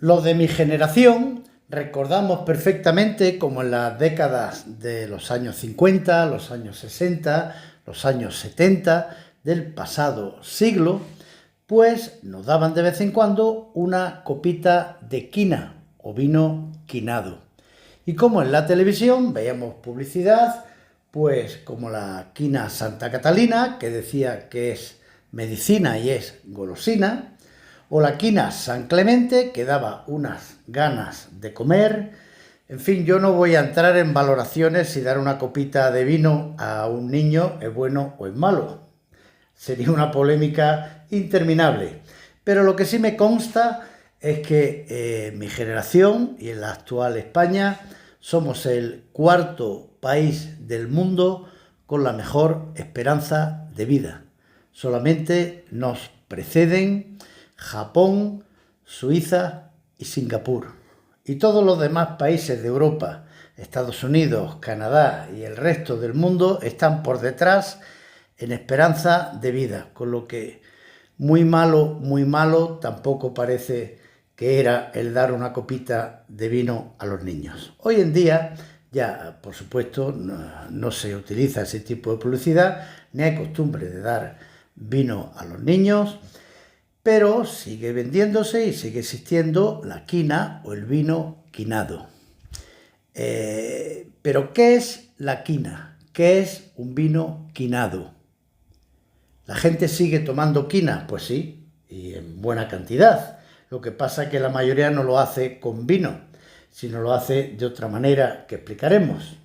Los de mi generación recordamos perfectamente como en las décadas de los años 50, los años 60, los años 70 del pasado siglo, pues nos daban de vez en cuando una copita de quina o vino quinado. Y como en la televisión veíamos publicidad, pues como la quina Santa Catalina, que decía que es medicina y es golosina, o la quina San Clemente, que daba unas ganas de comer. En fin, yo no voy a entrar en valoraciones si dar una copita de vino a un niño es bueno o es malo. Sería una polémica interminable. Pero lo que sí me consta es que mi generación y en la actual España somos el cuarto país del mundo con la mejor esperanza de vida. Solamente nos preceden Japón, Suiza y Singapur. Y todos los demás países de Europa, Estados Unidos, Canadá y el resto del mundo están por detrás en esperanza de vida, con lo que muy malo tampoco parece que era el dar una copita de vino a los niños. Hoy en día ya, por supuesto, no se utiliza ese tipo de publicidad, ni hay costumbre de dar vino a los niños, pero sigue vendiéndose y sigue existiendo la quina o el vino quinado. ¿Pero qué es la quina? ¿Qué es un vino quinado? ¿La gente sigue tomando quina? Pues sí, y en buena cantidad. Lo que pasa es que la mayoría no lo hace con vino, sino lo hace de otra manera que explicaremos.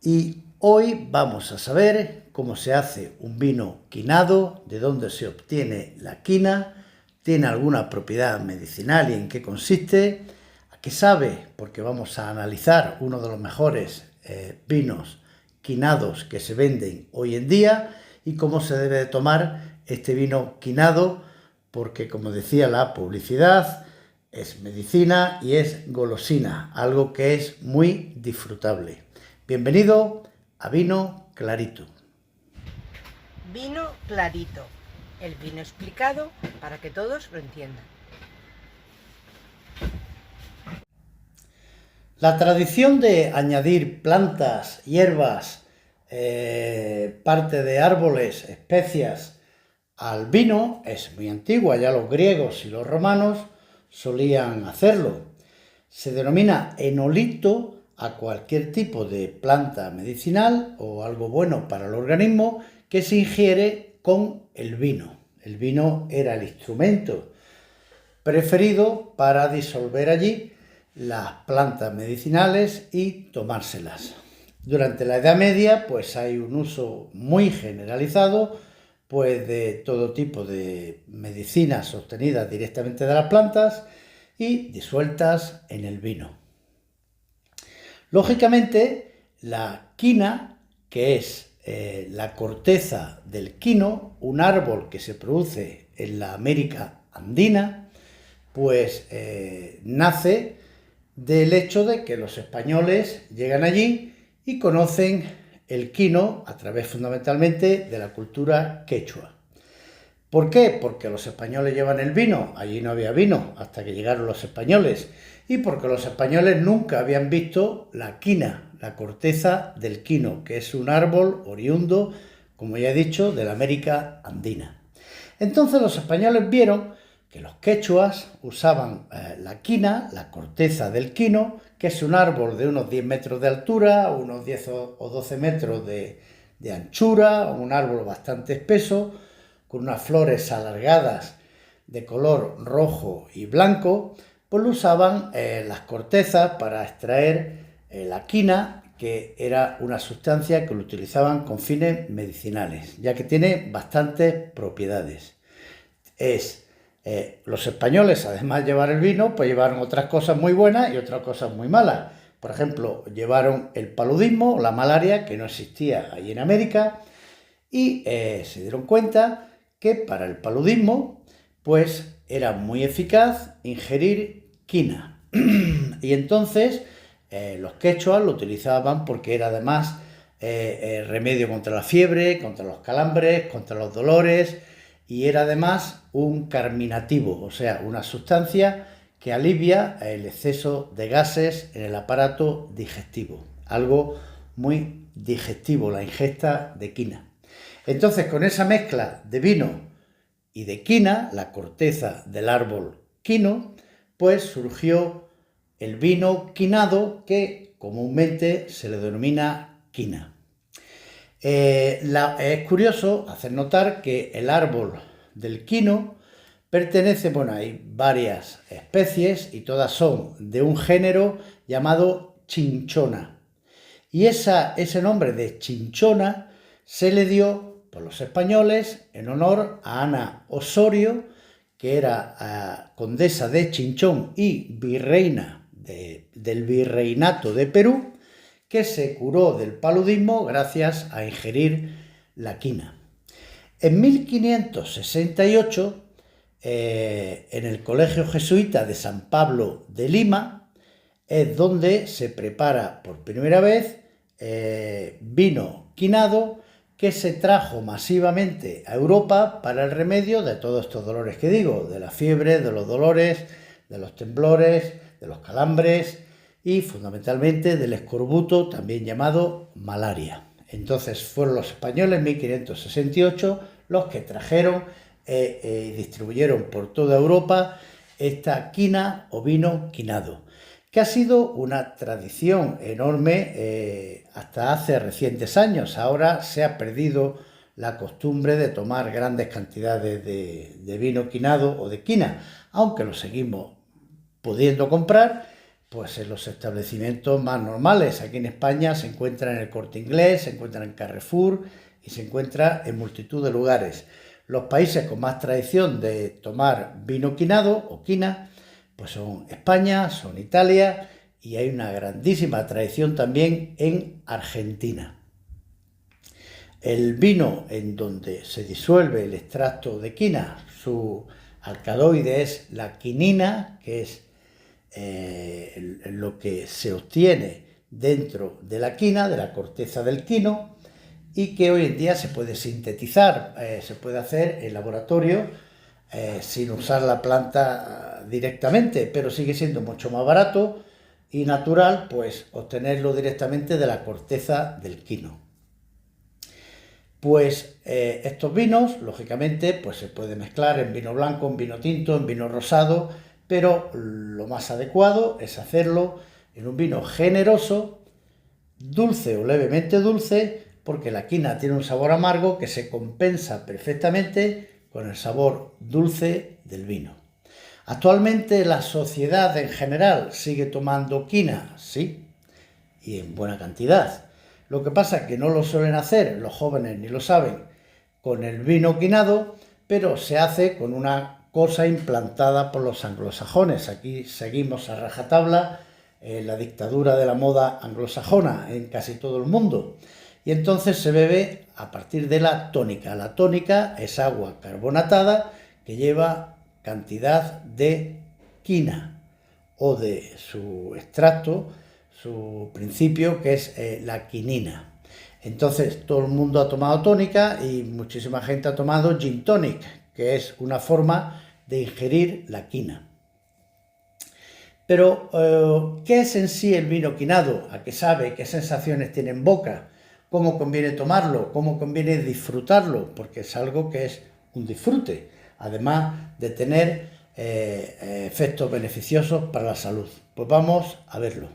Y hoy vamos a saber cómo se hace un vino quinado, de dónde se obtiene la quina, tiene alguna propiedad medicinal y en qué consiste, a qué sabe, porque vamos a analizar uno de los mejores vinos quinados que se venden hoy en día y cómo se debe de tomar este vino quinado, porque como decía la publicidad, es medicina y es golosina, algo que es muy disfrutable. Bienvenido a Vino Clarito. Vino clarito, el vino explicado para que todos lo entiendan. La tradición de añadir plantas, hierbas, parte de árboles, especias al vino es muy antigua, ya los griegos y los romanos solían hacerlo. Se denomina enolito a cualquier tipo de planta medicinal o algo bueno para el organismo que se ingiere con el vino. El vino era el instrumento preferido para disolver allí las plantas medicinales y tomárselas. Durante la Edad Media, pues hay un uso muy generalizado pues de todo tipo de medicinas obtenidas directamente de las plantas y disueltas en el vino. Lógicamente, la quina, que es la corteza del quino, un árbol que se produce en la América andina, pues nace del hecho de que los españoles llegan allí y conocen el quino a través fundamentalmente de la cultura quechua. ¿Por qué? Porque los españoles llevan el vino, allí no había vino hasta que llegaron los españoles, y porque los españoles nunca habían visto la quina, la corteza del quino, que es un árbol oriundo, como ya he dicho, de la América andina. Entonces los españoles vieron que los quechuas usaban la quina, la corteza del quino, que es un árbol de unos 10 metros de altura, unos 10 o 12 metros de anchura, un árbol bastante espeso, con unas flores alargadas de color rojo y blanco, pues lo usaban las cortezas para extraer la quina, que era una sustancia que lo utilizaban con fines medicinales, ya que tiene bastantes propiedades. Los españoles, además de llevar el vino, pues llevaron otras cosas muy buenas y otras cosas muy malas. Por ejemplo, llevaron el paludismo, la malaria, que no existía allí en América, y se dieron cuenta que para el paludismo, pues era muy eficaz ingerir quina. Y entonces los quechuas lo utilizaban porque era además remedio contra la fiebre, contra los calambres, contra los dolores, y era además un carminativo, o sea, una sustancia que alivia el exceso de gases en el aparato digestivo. Algo muy digestivo, la ingesta de quina. Entonces, con esa mezcla de vino y de quina, la corteza del árbol quino, pues surgió el vino quinado, que comúnmente se le denomina quina. Es curioso hacer notar que el árbol del quino pertenece, bueno, hay varias especies y todas son de un género llamado chinchona. Y ese nombre de chinchona se le dio por los españoles en honor a Ana Osorio, que era condesa de Chinchón y virreina del virreinato de Perú, que se curó del paludismo gracias a ingerir la quina. En 1568, en el Colegio Jesuita de San Pablo de Lima, es donde se prepara por primera vez vino quinado, que se trajo masivamente a Europa para el remedio de todos estos dolores que digo, de la fiebre, de los dolores, de los temblores, de los calambres y fundamentalmente del escorbuto, también llamado malaria. Entonces fueron los españoles en 1568 los que trajeron y distribuyeron por toda Europa esta quina o vino quinado, que ha sido una tradición enorme hasta hace recientes años. Ahora se ha perdido la costumbre de tomar grandes cantidades de vino quinado o de quina, aunque lo seguimos pudiendo comprar pues en los establecimientos más normales. Aquí en España se encuentra en el Corte Inglés, se encuentra en Carrefour y se encuentra en multitud de lugares. Los países con más tradición de tomar vino quinado o quina pues son España, son Italia, y hay una grandísima tradición también en Argentina. El vino en donde se disuelve el extracto de quina, su alcaloide es la quinina, que es lo que se obtiene dentro de la quina, de la corteza del quino, y que hoy en día se puede sintetizar, se puede hacer en laboratorio sin usar la planta directamente, pero sigue siendo mucho más barato y natural pues obtenerlo directamente de la corteza del quino. Pues estos vinos, lógicamente, pues se puede mezclar en vino blanco, en vino tinto, en vino rosado, pero lo más adecuado es hacerlo en un vino generoso, dulce o levemente dulce, porque la quina tiene un sabor amargo que se compensa perfectamente con el sabor dulce del vino. Actualmente la sociedad en general sigue tomando quina, sí, y en buena cantidad. Lo que pasa es que no lo suelen hacer, los jóvenes ni lo saben, con el vino quinado, pero se hace con una cosa implantada por los anglosajones. Aquí seguimos a rajatabla la dictadura de la moda anglosajona en casi todo el mundo. Y entonces se bebe a partir de la tónica. La tónica es agua carbonatada que lleva cantidad de quina o de su extracto, su principio, que es la quinina. Entonces todo el mundo ha tomado tónica y muchísima gente ha tomado gin tonic, que es una forma de ingerir la quina. Pero, ¿qué es en sí el vino quinado? ¿A qué sabe? ¿Qué sensaciones tiene en boca? ¿Cómo conviene tomarlo? ¿Cómo conviene disfrutarlo? Porque es algo que es un disfrute, además de tener efectos beneficiosos para la salud. Pues vamos a verlo.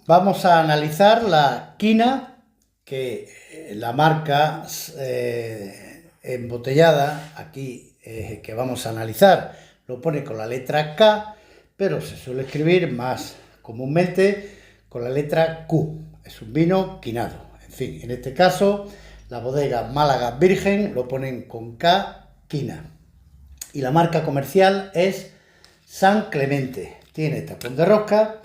Vamos a analizar la quina, que la marca embotellada, aquí que vamos a analizar, lo pone con la letra K, pero se suele escribir más comúnmente con la letra Q. Es un vino quinado. En fin, en este caso, la bodega Málaga Virgen lo ponen con K, quina. Y la marca comercial es San Clemente. Tiene tapón de rosca,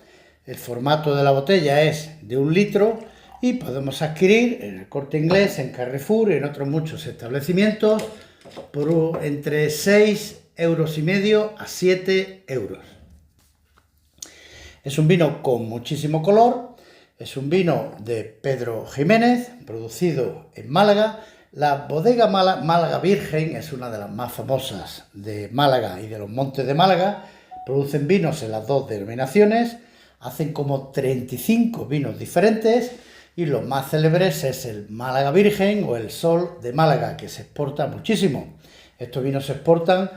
el formato de la botella es de 1 litro y podemos adquirir en el Corte Inglés, en Carrefour y en otros muchos establecimientos por entre 6,5 € a 7 €. Es un vino con muchísimo color, es un vino de Pedro Jiménez, producido en Málaga. La bodega Málaga Virgen es una de las más famosas de Málaga y de los Montes de Málaga. Producen vinos en las dos denominaciones, hacen como 35 vinos diferentes y los más célebres es el Málaga Virgen o el Sol de Málaga, que se exporta muchísimo. Estos vinos se exportan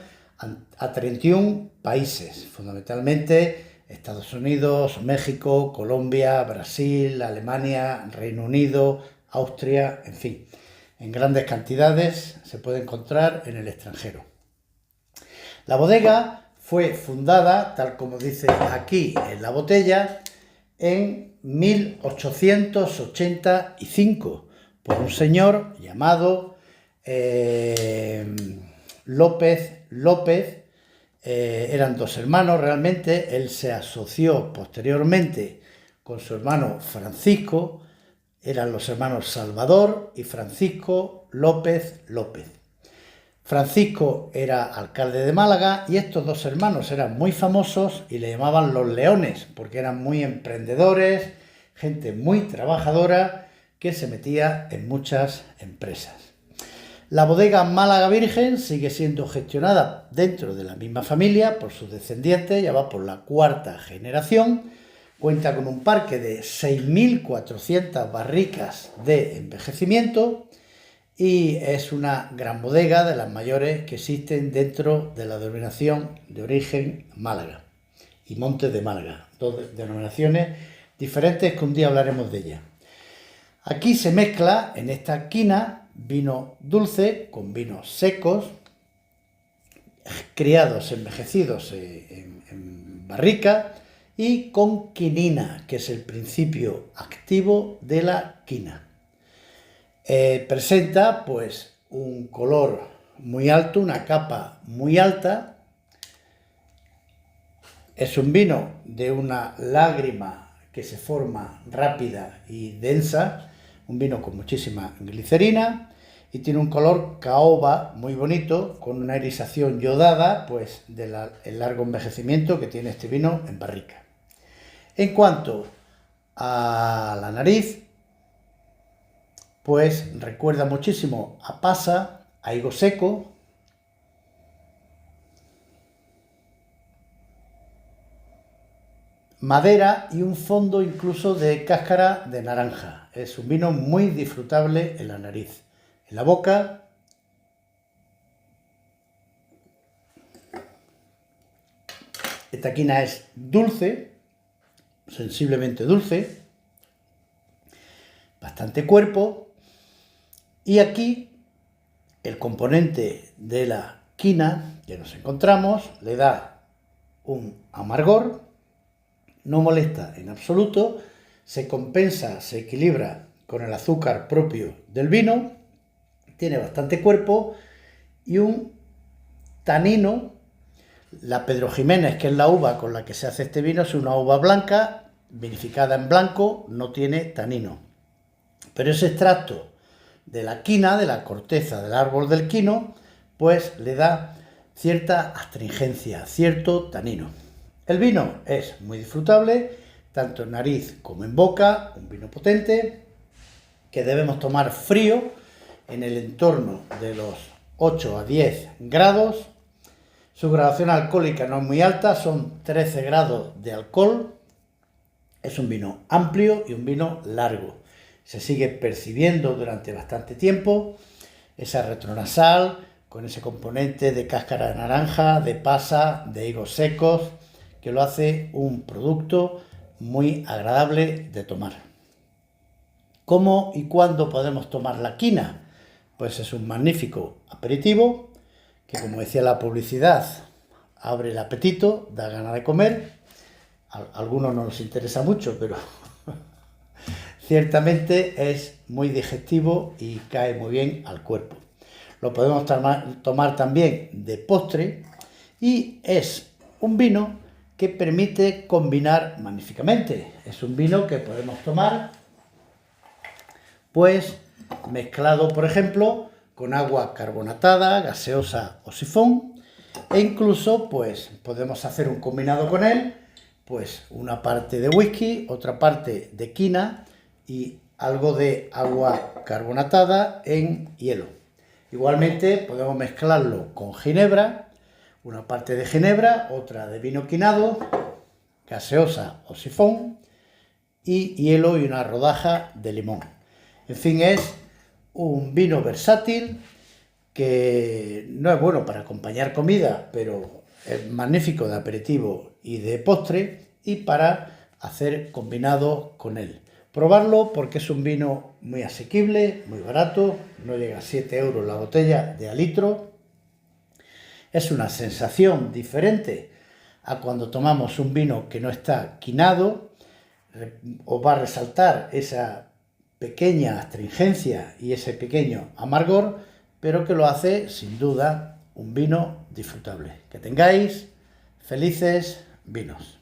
a 31 países, fundamentalmente Estados Unidos, México, Colombia, Brasil, Alemania, Reino Unido, Austria, en fin, en grandes cantidades se puede encontrar en el extranjero. La bodega fue fundada, tal como dice aquí en la botella, en 1885 por un señor llamado López. Eran dos hermanos realmente. Él se asoció posteriormente con su hermano Francisco. Eran los hermanos Salvador y Francisco López. Francisco era alcalde de Málaga y estos dos hermanos eran muy famosos y le llamaban los Leones porque eran muy emprendedores, gente muy trabajadora que se metía en muchas empresas. La bodega Málaga Virgen sigue siendo gestionada dentro de la misma familia por sus descendientes, ya va por la 4ª generación, cuenta con un parque de 6.400 barricas de envejecimiento y es una gran bodega de las mayores que existen dentro de la denominación de origen Málaga y Montes de Málaga, dos denominaciones diferentes que un día hablaremos de ellas. Aquí se mezcla en esta quina vino dulce con vinos secos, criados, envejecidos en barrica y con quinina, que es el principio activo de la quina. Presenta pues un color muy alto, una capa muy alta. Es un vino de una lágrima que se forma rápida y densa, un vino con muchísima glicerina y tiene un color caoba muy bonito con una irisación yodada pues del largo envejecimiento que tiene este vino en barrica. En cuanto a la nariz, pues recuerda muchísimo a pasa, a higo seco, madera y un fondo incluso de cáscara de naranja. Es un vino muy disfrutable en la nariz. En la boca, esta quina es dulce, sensiblemente dulce, bastante cuerpo, y aquí el componente de la quina que nos encontramos le da un amargor, no molesta en absoluto, se compensa, se equilibra con el azúcar propio del vino, tiene bastante cuerpo y un tanino. La Pedro Jiménez, que es la uva con la que se hace este vino, es una uva blanca, vinificada en blanco, no tiene tanino. Pero ese extracto de la quina, de la corteza del árbol del quino, pues le da cierta astringencia, cierto tanino. El vino es muy disfrutable, tanto en nariz como en boca, un vino potente que debemos tomar frío en el entorno de los 8 a 10 grados. Su graduación alcohólica no es muy alta, son 13 grados de alcohol. Es un vino amplio y un vino largo. Se sigue percibiendo durante bastante tiempo esa retronasal con ese componente de cáscara de naranja, de pasa, de higos secos, que lo hace un producto muy agradable de tomar. ¿Cómo y cuándo podemos tomar la quina? pues es un magnífico aperitivo que, como decía la publicidad, abre el apetito, da ganas de comer. A algunos no nos interesa mucho, pero ciertamente es muy digestivo y cae muy bien al cuerpo. Lo podemos tomar también de postre y es un vino que permite combinar magníficamente. Es un vino que podemos tomar pues mezclado, por ejemplo, con agua carbonatada, gaseosa o sifón, e incluso pues podemos hacer un combinado con él, pues una parte de whisky, otra parte de quina y algo de agua carbonatada en hielo. Igualmente podemos mezclarlo con ginebra, una parte de ginebra, otra de vino quinado, gaseosa o sifón, y hielo y una rodaja de limón. En fin, es un vino versátil que no es bueno para acompañar comida, pero es magnífico de aperitivo y de postre y para hacer combinado con él. Probarlo porque es un vino muy asequible, muy barato, no llega a 7 euros la botella de a litro. Es una sensación diferente a cuando tomamos un vino que no está quinado. Os va a resaltar esa pequeña astringencia y ese pequeño amargor, pero que lo hace sin duda un vino disfrutable. Que tengáis felices vinos.